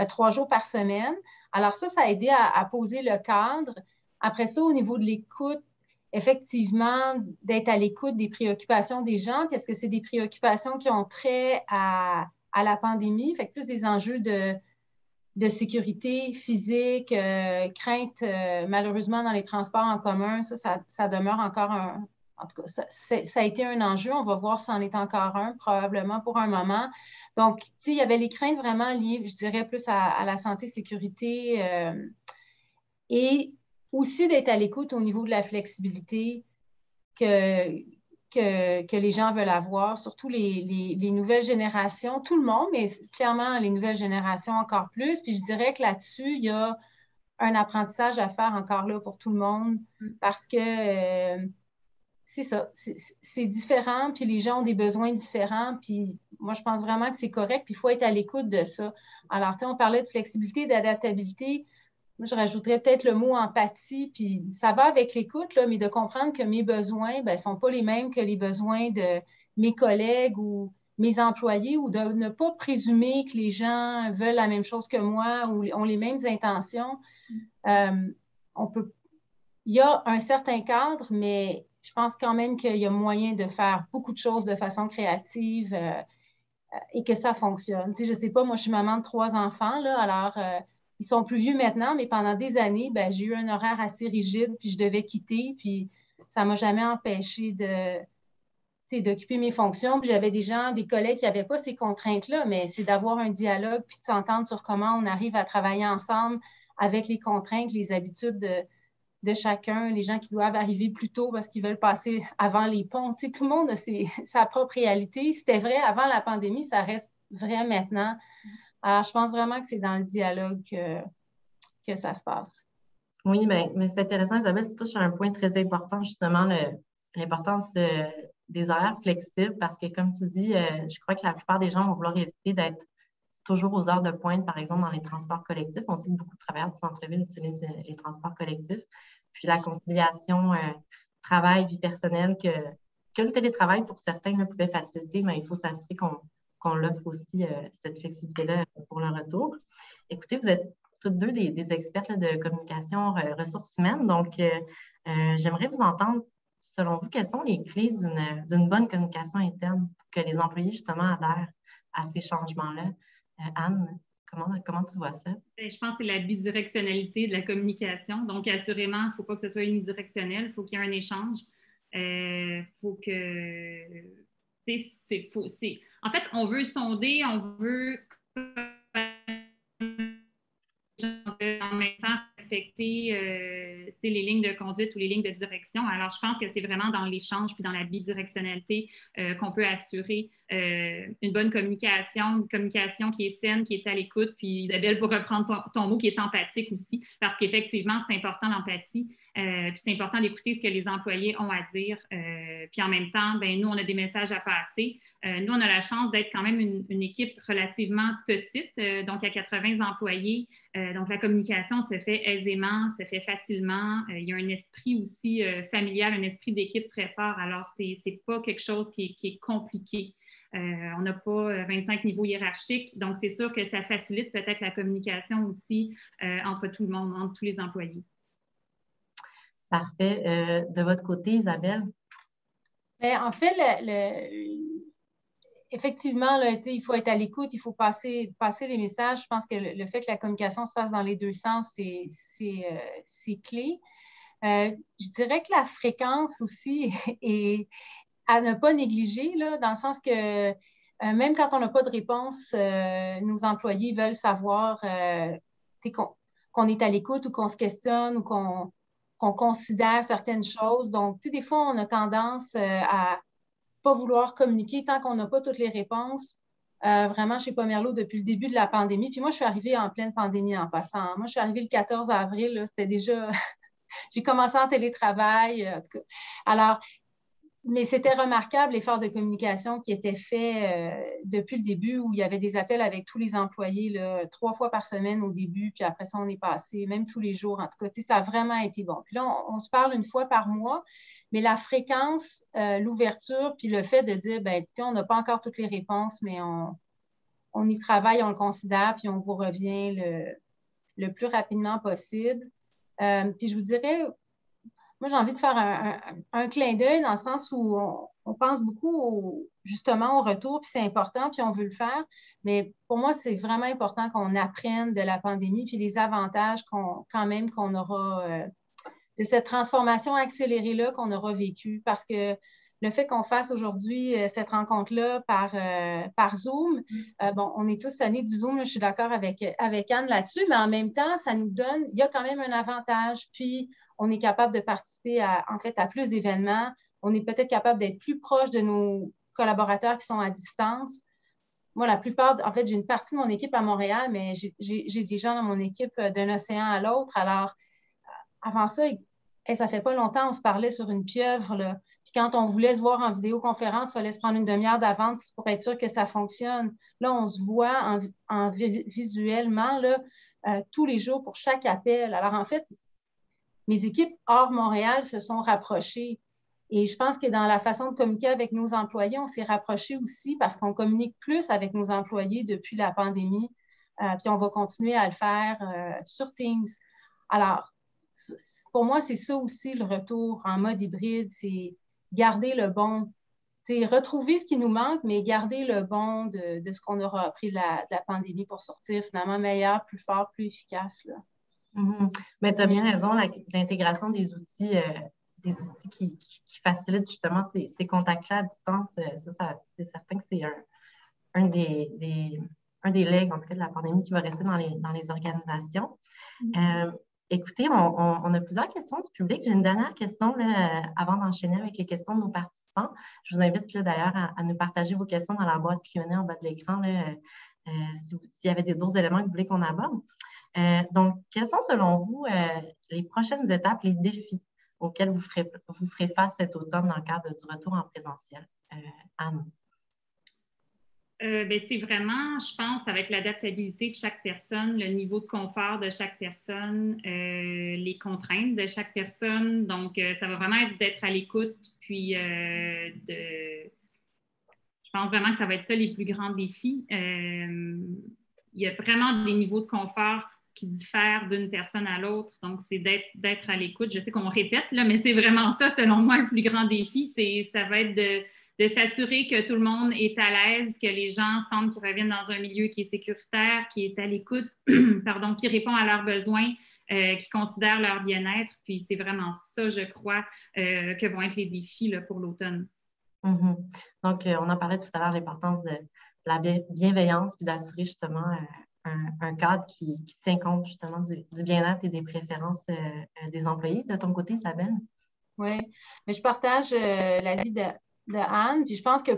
3 jours par semaine. Alors, ça a aidé à poser le cadre. Après ça, au niveau de l'écoute, effectivement, d'être à l'écoute des préoccupations des gens, parce que c'est des préoccupations qui ont trait à la pandémie, fait que plus des enjeux de sécurité physique, crainte, malheureusement, dans les transports en commun, ça demeure encore en tout cas, ça a été un enjeu. On va voir si c'en est encore un, probablement pour un moment. Donc, tu sais, il y avait les craintes vraiment liées, je dirais, plus à la santé, sécurité et aussi d'être à l'écoute au niveau de la flexibilité que les gens veulent avoir, surtout les nouvelles générations, tout le monde, mais clairement les nouvelles générations encore plus. Puis je dirais que là-dessus, il y a un apprentissage à faire encore là pour tout le monde parce que c'est ça, c'est différent, puis les gens ont des besoins différents, puis moi, je pense vraiment que c'est correct, puis il faut être à l'écoute de ça. Alors, on parlait de flexibilité, d'adaptabilité. Moi, je rajouterais peut-être le mot empathie, puis ça va avec l'écoute, là, mais de comprendre que mes besoins ne sont pas les mêmes que les besoins de mes collègues ou mes employés, ou de ne pas présumer que les gens veulent la même chose que moi ou ont les mêmes intentions. Il y a un certain cadre, mais je pense quand même qu'il y a moyen de faire beaucoup de choses de façon créative et que ça fonctionne. Tu sais, je ne sais pas, moi, je suis maman de 3 enfants, là, alors ils sont plus vieux maintenant, mais pendant des années, j'ai eu un horaire assez rigide, puis je devais quitter, puis ça ne m'a jamais empêché d'occuper mes fonctions. Puis j'avais des collègues qui n'avaient pas ces contraintes-là, mais c'est d'avoir un dialogue, puis de s'entendre sur comment on arrive à travailler ensemble avec les contraintes, les habitudes de chacun, les gens qui doivent arriver plus tôt parce qu'ils veulent passer avant les ponts. Tu sais, tout le monde a sa propre réalité. C'était vrai avant la pandémie, ça reste vrai maintenant. Alors, je pense vraiment que c'est dans le dialogue que ça se passe. Oui, mais c'est intéressant, Isabelle, tu touches à un point très important, justement, l'importance des horaires flexibles, parce que, comme tu dis, je crois que la plupart des gens vont vouloir éviter d'être toujours aux heures de pointe, par exemple, dans les transports collectifs. On sait que beaucoup de travailleurs du centre-ville utilisent les transports collectifs. Puis la conciliation travail, vie personnelle, que le télétravail, pour certains, pouvait faciliter, mais il faut s'assurer qu'on l'offre aussi, cette flexibilité-là pour le retour. Écoutez, vous êtes toutes deux des expertes là, de communication ressources humaines, donc j'aimerais vous entendre selon vous, quelles sont les clés d'une bonne communication interne pour que les employés, justement, adhèrent à ces changements-là? Anne, comment tu vois ça? Je pense que c'est la bidirectionnalité de la communication. Donc, assurément, il ne faut pas que ce soit unidirectionnel, il faut qu'il y ait un échange. Faut que... En fait, on veut sonder, on veut en même temps respecter les lignes de conduite ou les lignes de direction. Alors, je pense que c'est vraiment dans l'échange puis dans la bidirectionnalité qu'on peut assurer une bonne communication, une communication qui est saine, qui est à l'écoute. Puis Isabelle, pour reprendre ton mot, qui est empathique aussi, parce qu'effectivement, c'est important l'empathie. Puis c'est important d'écouter ce que les employés ont à dire. Puis en même temps, ben, nous, on a des messages à passer. Nous, on a la chance d'être quand même une équipe relativement petite, donc à 80 employés. Donc, la communication se fait aisément, se fait facilement. Il y a un esprit aussi familial, un esprit d'équipe très fort. Alors, c'est pas quelque chose qui est compliqué. On n'a pas 25 niveaux hiérarchiques. Donc, c'est sûr que ça facilite peut-être la communication aussi entre tout le monde, entre tous les employés. Parfait. De votre côté, Isabelle? Bien, en fait, effectivement, là, il faut être à l'écoute, il faut passer les messages. Je pense que le fait que la communication se fasse dans les deux sens, c'est clé. Je dirais que la fréquence aussi est à ne pas négliger, là, dans le sens que même quand on n'a pas de réponse, nos employés veulent savoir qu'on est à l'écoute ou qu'on se questionne ou qu'on considère certaines choses. Donc, des fois, on a tendance à pas vouloir communiquer tant qu'on n'a pas toutes les réponses. Vraiment, chez Pomerleau, depuis le début de la pandémie. Puis moi, je suis arrivée en pleine pandémie en passant. Moi, je suis arrivée le 14 avril. Là, c'était déjà... J'ai commencé en télétravail. En tout cas. Alors, mais c'était remarquable l'effort de communication qui était fait depuis le début, où il y avait des appels avec tous les employés là, 3 fois par semaine au début, puis après ça, on est passé, même tous les jours. En tout cas, ça a vraiment été bon. Puis là, on se parle une fois par mois, mais la fréquence, l'ouverture, puis le fait de dire, bien, écoutez, on n'a pas encore toutes les réponses, mais on y travaille, on le considère, puis on vous revient le plus rapidement possible. Puis je vous dirais, moi, j'ai envie de faire un clin d'œil dans le sens où on pense beaucoup justement au retour, puis c'est important, puis on veut le faire. Mais pour moi, c'est vraiment important qu'on apprenne de la pandémie, puis les avantages quand même qu'on aura de cette transformation accélérée-là qu'on aura vécue. Parce que le fait qu'on fasse aujourd'hui cette rencontre-là par Zoom, bon, on est tous tannés du Zoom, là, je suis d'accord avec Anne là-dessus, mais en même temps, ça nous donne, il y a quand même un avantage. Puis, on est capable de participer à plus d'événements. On est peut-être capable d'être plus proche de nos collaborateurs qui sont à distance. Moi, en fait, j'ai une partie de mon équipe à Montréal, mais j'ai des gens dans mon équipe d'un océan à l'autre. Alors, avant ça, ça fait pas longtemps, on se parlait sur une pieuvre, là. Puis quand on voulait se voir en vidéoconférence, il fallait se prendre une demi-heure d'avance pour être sûr que ça fonctionne. Là, on se voit visuellement là, tous les jours pour chaque appel. Alors, en fait, mes équipes hors Montréal se sont rapprochées. Et je pense que dans la façon de communiquer avec nos employés, on s'est rapprochés aussi parce qu'on communique plus avec nos employés depuis la pandémie. Puis on va continuer à le faire sur Teams. Alors, pour moi, c'est ça aussi le retour en mode hybride, c'est garder le bon, retrouver ce qui nous manque, mais garder le bon de ce qu'on aura appris de la pandémie pour sortir finalement meilleur, plus fort, plus efficace. Là. Mais tu as bien raison, l'intégration des outils qui facilitent justement ces contacts-là à distance, c'est certain que c'est un des legs, en tout cas, de la pandémie qui va rester dans les organisations. Écoutez, on a plusieurs questions du public. J'ai une dernière question là, avant d'enchaîner avec les questions de nos participants. Je vous invite d'ailleurs à nous partager vos questions dans la boîte Q&A en bas de l'écran s'il y avait d'autres éléments que vous voulez qu'on aborde. Donc, quelles sont selon vous les prochaines étapes, les défis auxquels vous ferez face cet automne dans le cadre du retour en présentiel? Anne? C'est vraiment, je pense, avec l'adaptabilité de chaque personne, le niveau de confort de chaque personne, les contraintes de chaque personne. Donc, ça va vraiment être d'être à l'écoute, puis je pense vraiment que ça va être ça les plus grands défis. Il y a vraiment des niveaux de confort qui diffèrent d'une personne à l'autre. Donc, c'est d'être à l'écoute. Je sais qu'on répète, là, mais c'est vraiment ça, selon moi, le plus grand défi. Ça va être de s'assurer que tout le monde est à l'aise, que les gens sentent qu'ils reviennent dans un milieu qui est sécuritaire, qui est à l'écoute, pardon, qui répond à leurs besoins, qui considère leur bien-être. Puis c'est vraiment ça, je crois, que vont être les défis là, pour l'automne. Mm-hmm. Donc, on en parlait tout à l'heure, l'importance de la bienveillance, puis d'assurer justement un cadre qui tient compte justement du bien-être et des préférences des employés. De ton côté, Isabelle? Oui, mais je partage l'avis de Anne, puis je pense qu'en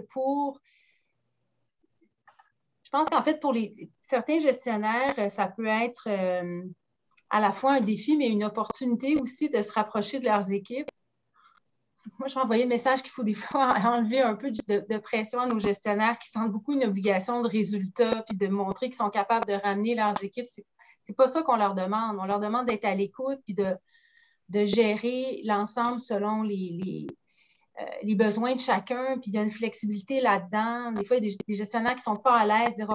fait, pour certains gestionnaires, ça peut être à la fois un défi, mais une opportunité aussi de se rapprocher de leurs équipes. Moi, je vais envoyer le message qu'il faut des fois enlever un peu de pression à nos gestionnaires qui sentent beaucoup une obligation de résultat, puis de montrer qu'ils sont capables de ramener leurs équipes. C'est pas ça qu'on leur demande. On leur demande d'être à l'écoute, puis de gérer l'ensemble selon les besoins de chacun, puis il y a une flexibilité là-dedans. Des fois, il y a des gestionnaires qui ne sont pas à l'aise, dire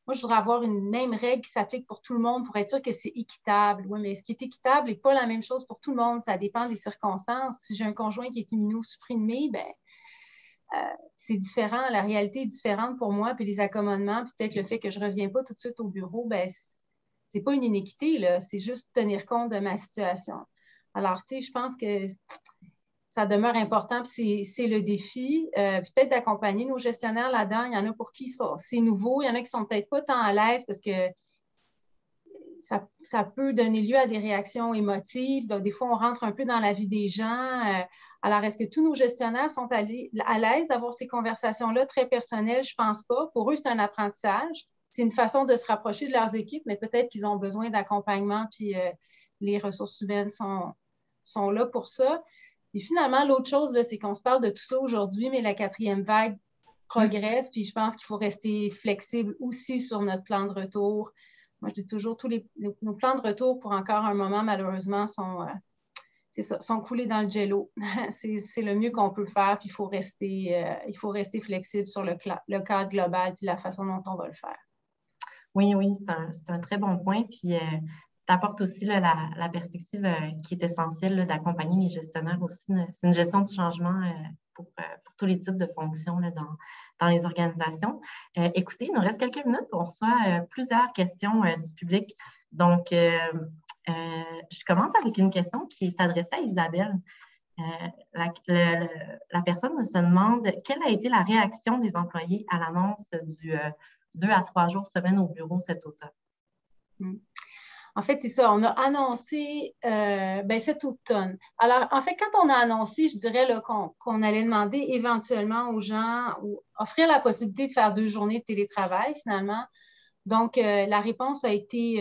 moi, je voudrais avoir une même règle qui s'applique pour tout le monde pour être sûr que c'est équitable. Oui, mais ce qui est équitable n'est pas la même chose pour tout le monde. Ça dépend des circonstances. Si j'ai un conjoint qui est immunosupprimé, c'est différent. La réalité est différente pour moi, puis les accommodements, puis peut-être le fait que je ne reviens pas tout de suite au bureau, c'est pas une inéquité, là. C'est juste tenir compte de ma situation. Alors, je pense que ça demeure important, puis c'est le défi. Peut-être d'accompagner nos gestionnaires là-dedans. Il y en a pour qui c'est nouveau. Il y en a qui ne sont peut-être pas tant à l'aise parce que ça peut donner lieu à des réactions émotives. Des fois, on rentre un peu dans la vie des gens. Alors, est-ce que tous nos gestionnaires sont à l'aise d'avoir ces conversations-là très personnelles? Je ne pense pas. Pour eux, c'est un apprentissage. C'est une façon de se rapprocher de leurs équipes, mais peut-être qu'ils ont besoin d'accompagnement, puis les ressources humaines sont là pour ça. Et finalement, l'autre chose, là, c'est qu'on se parle de tout ça aujourd'hui, mais la 4e vague progresse, puis je pense qu'il faut rester flexible aussi sur notre plan de retour. Moi, je dis toujours, nos plans de retour pour encore un moment, malheureusement, sont coulés dans le jello. C'est le mieux qu'on peut faire, puis il faut rester flexible sur le cadre global puis la façon dont on va le faire. Oui, c'est un très bon point. Puis, tu apportes aussi là, la perspective qui est essentielle d'accompagner les gestionnaires aussi. C'est une gestion de changement pour tous les types de fonctions là, dans les organisations. Écoutez, il nous reste quelques minutes. On reçoit plusieurs questions du public. Donc, je commence avec une question qui est adressée à Isabelle. La personne se demande quelle a été la réaction des employés à l'annonce du 2 à 3 jours semaine au bureau cet automne. En fait, c'est ça. On a annoncé cet automne. Alors, en fait, quand on a annoncé, je dirais là, qu'on allait demander éventuellement aux gens ou offrir la possibilité de faire 2 journées de télétravail, finalement. Donc, la réponse a été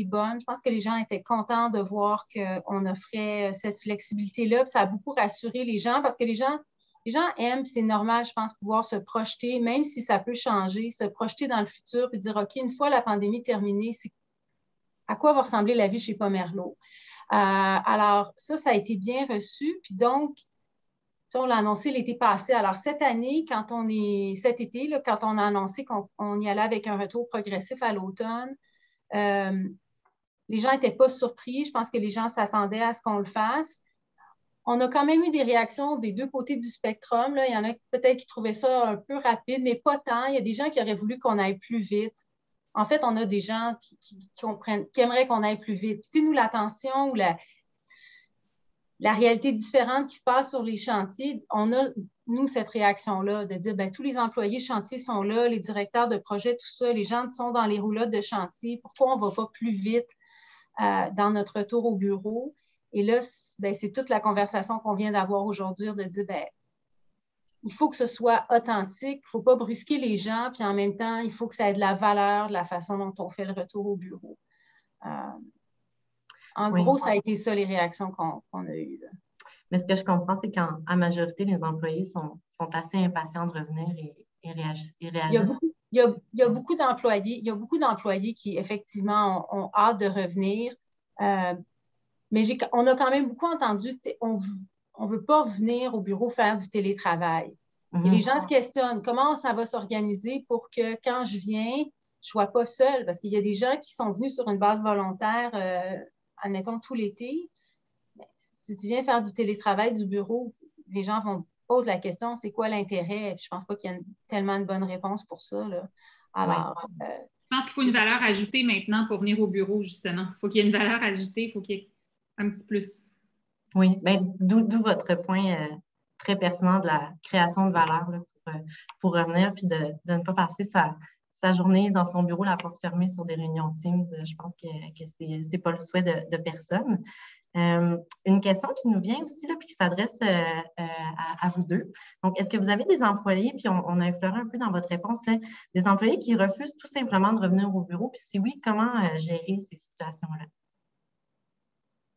bonne. Je pense que les gens étaient contents de voir qu'on offrait cette flexibilité-là. Ça a beaucoup rassuré les gens parce que les gens aiment, c'est normal, je pense, pouvoir se projeter, même si ça peut changer, se projeter dans le futur et dire, OK, une fois la pandémie terminée, à quoi va ressembler la vie chez Pomerleau? Alors, ça a été bien reçu. Puis donc, on l'a annoncé l'été passé. Alors, cet été, là, quand on a annoncé qu'on y allait avec un retour progressif à l'automne, les gens n'étaient pas surpris. Je pense que les gens s'attendaient à ce qu'on le fasse. On a quand même eu des réactions des 2 côtés du spectrum. Là. Il y en a peut-être qui trouvaient ça un peu rapide, mais pas tant. Il y a des gens qui auraient voulu qu'on aille plus vite. En fait, on a des gens qui aimeraient qu'on aille plus vite. Puis, nous, l'attention ou la réalité différente qui se passe sur les chantiers, on a, nous, cette réaction-là de dire, tous les employés chantier sont là, les directeurs de projet, tout ça, les gens sont dans les roulottes de chantier. Pourquoi on ne va pas plus vite dans notre retour au bureau? Et là, c'est toute la conversation qu'on vient d'avoir aujourd'hui de dire, il faut que ce soit authentique, il ne faut pas brusquer les gens, puis en même temps, il faut que ça ait de la valeur de la façon dont on fait le retour au bureau. En gros, ça a été ça les réactions qu'on a eues. Là. Mais ce que je comprends, c'est qu'en majorité, les employés sont assez impatients de revenir et réagir. Il y a beaucoup d'employés qui, effectivement, ont hâte de revenir. Mais on a quand même beaucoup entendu, on ne veut pas venir au bureau faire du télétravail. Et les gens se questionnent comment ça va s'organiser pour que quand je viens, sois pas seule, parce qu'il y a des gens qui sont venus sur une base volontaire, admettons, tout l'été. Si tu viens faire du télétravail du bureau, les gens vont poser la question, c'est quoi l'intérêt? Je ne pense pas qu'il y ait tellement une bonne réponse pour ça, là. Alors, je pense qu'il faut une valeur ajoutée maintenant pour venir au bureau, justement. Il faut qu'il y ait une valeur ajoutée, il faut qu'il y ait un petit plus. Oui, bien, d'où votre point très pertinent de la création de valeur là, pour revenir, puis de ne pas passer sa journée dans son bureau, la porte fermée sur des réunions Teams. Je pense que ce n'est pas le souhait de personne. Une question qui nous vient aussi, là, puis qui s'adresse à vous deux. Donc, est-ce que vous avez des employés, puis on a effleuré un peu dans votre réponse, là, des employés qui refusent tout simplement de revenir au bureau? Puis si oui, comment gérer ces situations-là?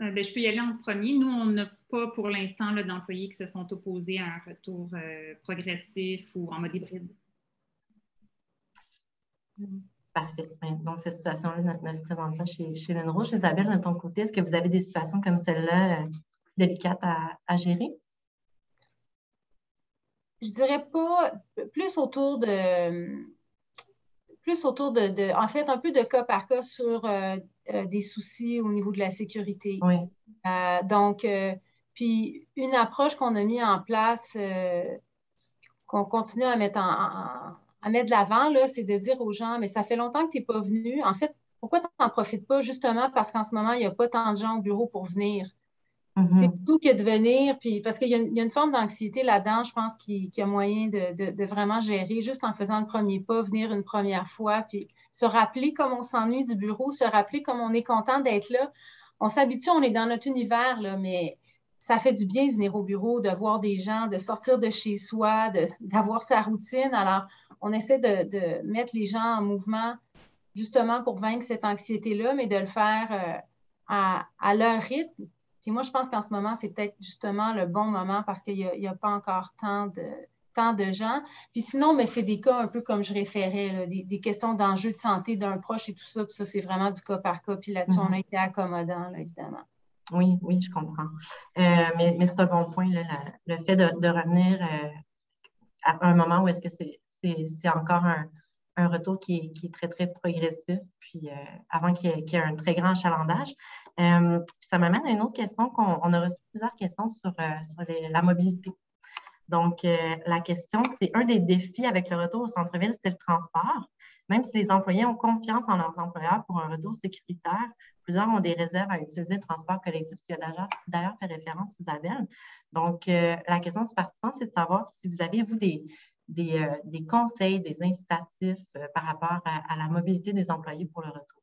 Je peux y aller en premier. Nous, on n'a pas pour l'instant d'employés qui se sont opposés à un retour progressif ou en mode hybride. Parfait. Donc, cette situation-là ne se présente pas chez Lune Rouge. Isabelle, de ton côté, est-ce que vous avez des situations comme celle-là délicates à gérer? Je dirais pas, plus autour de en fait, un peu de cas par cas sur des soucis au niveau de la sécurité. Oui. Donc, puis une approche qu'on a mis en place, qu'on continue à mettre de l'avant, là, c'est de dire aux gens, mais ça fait longtemps que tu n'es pas venu. En fait, pourquoi tu n'en profites pas? Justement parce qu'en ce moment, il n'y a pas tant de gens au bureau pour venir. C'est plutôt que de venir, puis parce qu'il y a une forme d'anxiété là-dedans, je pense qu'il y a moyen de vraiment gérer juste en faisant le premier pas, venir une première fois, puis se rappeler comme on s'ennuie du bureau, se rappeler comme on est content d'être là. On s'habitue, on est dans notre univers, là, mais ça fait du bien de venir au bureau, de voir des gens, de sortir de chez soi, d'avoir sa routine. Alors, on essaie de mettre les gens en mouvement justement pour vaincre cette anxiété-là, mais de le faire à leur rythme. Puis moi, je pense qu'en ce moment, c'est peut-être justement le bon moment parce qu'il n'y a pas encore tant de gens. Puis sinon, mais c'est des cas un peu comme je référais, là, des questions d'enjeux de santé d'un proche et tout ça. Puis ça, c'est vraiment du cas par cas. Puis là-dessus, on a été accommodant, là, évidemment. Oui, oui, je comprends. Mais c'est un bon point, là, le fait de revenir à un moment où est-ce que c'est encore un retour qui est très, très progressif, puis avant qu'il y ait un très grand achalandage. Puis ça m'amène à une autre question on a reçu plusieurs questions sur la mobilité. Donc, la question, c'est un des défis avec le retour au centre-ville, c'est le transport. Même si les employés ont confiance en leurs employeurs pour un retour sécuritaire, plusieurs ont des réserves à utiliser le transport collectif, ce qui a d'ailleurs fait référence, Isabelle. Donc, la question du participant, c'est de savoir si vous avez, vous, des conseils, des incitatifs par rapport à la mobilité des employés pour le retour.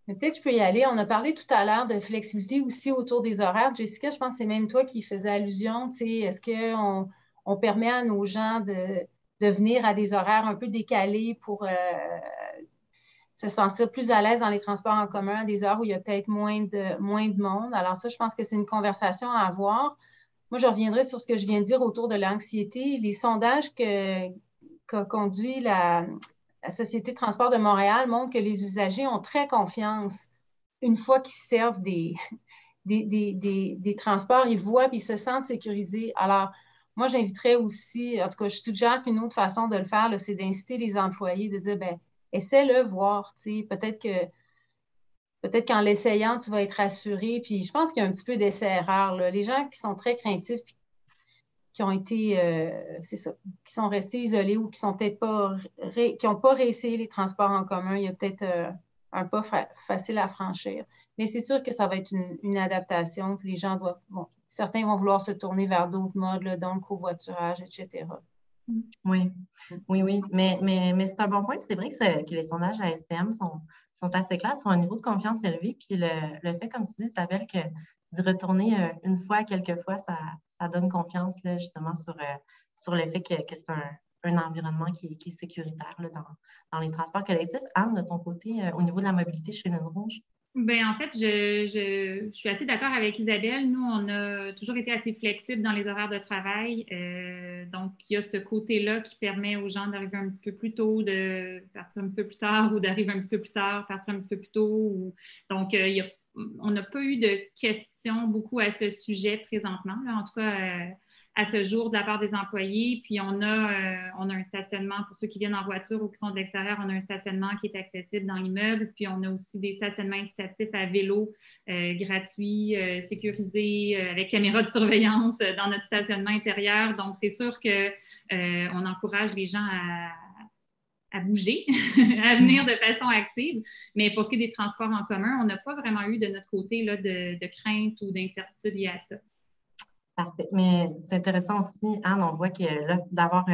Peut-être que je peux y aller. On a parlé tout à l'heure de flexibilité aussi autour des horaires. Jessica, je pense que c'est même toi qui faisais allusion. Est-ce qu'on permet à nos gens de venir à des horaires un peu décalés pour se sentir plus à l'aise dans les transports en commun, à des heures où il y a peut-être moins de monde? Alors ça, je pense que c'est une conversation à avoir. Moi, je reviendrai sur ce que je viens de dire autour de l'anxiété. Les sondages qu'a conduit la Société de transport de Montréal montrent que les usagers ont très confiance une fois qu'ils servent des transports. Ils voient et ils se sentent sécurisés. Alors, moi, j'inviterais aussi, en tout cas, je suggère qu'une autre façon de le faire, là, c'est d'inciter les employés, de dire, bien, essaie-le voir. Peut-être qu'en l'essayant, tu vas être rassuré. Puis je pense qu'il y a un petit peu d'essai-erreur. Les gens qui sont très craintifs, qui ont été, c'est ça, qui sont restés isolés ou qui sont peut-être pas, qui n'ont pas réessayé les transports en commun, il y a peut-être un pas facile à franchir. Mais c'est sûr que ça va être une adaptation. Puis les gens doivent, certains vont vouloir se tourner vers d'autres modes, là, dont le covoiturage, etc. Oui, oui, oui. Mais c'est un bon point. C'est vrai que les sondages à STM sont assez clairs, sont à un niveau de confiance élevé. Puis le fait, comme tu dis, Isabelle, que d'y retourner une fois, quelques fois, ça donne confiance là, justement sur le fait que c'est un environnement qui est sécuritaire là, dans les transports collectifs. Anne, de ton côté, au niveau de la mobilité chez Lune Rouge? Bien, en fait, je suis assez d'accord avec Isabelle. Nous, on a toujours été assez flexibles dans les horaires de travail. Donc, il y a ce côté-là qui permet aux gens d'arriver un petit peu plus tôt, de partir un petit peu plus tard ou d'arriver un petit peu plus tard, partir un petit peu plus tôt. Donc, on n'a pas eu de questions beaucoup à ce sujet présentement. Là. En tout cas, à ce jour de la part des employés. Puis, on a un stationnement pour ceux qui viennent en voiture ou qui sont de l'extérieur. On a un stationnement qui est accessible dans l'immeuble. Puis, on a aussi des stationnements incitatifs à vélo gratuits, sécurisés, avec caméra de surveillance dans notre stationnement intérieur. Donc, c'est sûr qu'on encourage les gens à bouger, à venir de façon active. Mais pour ce qui est des transports en commun, on n'a pas vraiment eu de notre côté là, de crainte ou d'incertitude liée à ça. Parfait. Mais c'est intéressant aussi, Anne, on voit que d'avoir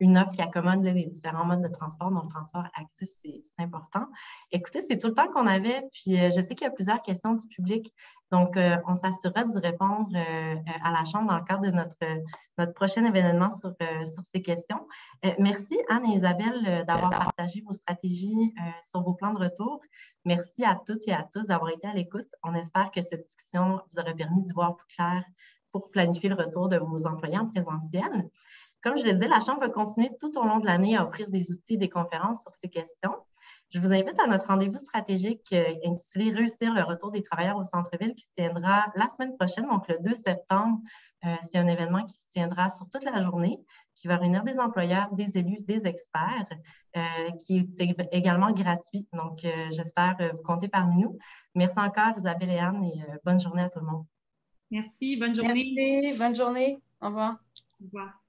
une offre qui accommode là, les différents modes de transport, donc le transport actif, c'est important. Écoutez, c'est tout le temps qu'on avait, puis je sais qu'il y a plusieurs questions du public, donc on s'assurera d'y répondre à la Chambre dans le cadre de notre prochain événement sur ces questions. Merci, Anne et Isabelle, d'avoir partagé vos stratégies sur vos plans de retour. Merci à toutes et à tous d'avoir été à l'écoute. On espère que cette discussion vous aura permis d'y voir plus clair pour planifier le retour de vos employés en présentiel. Comme je le disais, la Chambre va continuer tout au long de l'année à offrir des outils et des conférences sur ces questions. Je vous invite à notre rendez-vous stratégique intitulé « Réussir le retour des travailleurs au centre-ville » qui se tiendra la semaine prochaine, donc le 2 septembre. C'est un événement qui se tiendra sur toute la journée, qui va réunir des employeurs, des élus, des experts, qui est également gratuit. Donc, j'espère vous compter parmi nous. Merci encore, Isabelle et Anne, et bonne journée à tout le monde. Merci, bonne journée. Merci, bonne journée. Au revoir. Au revoir.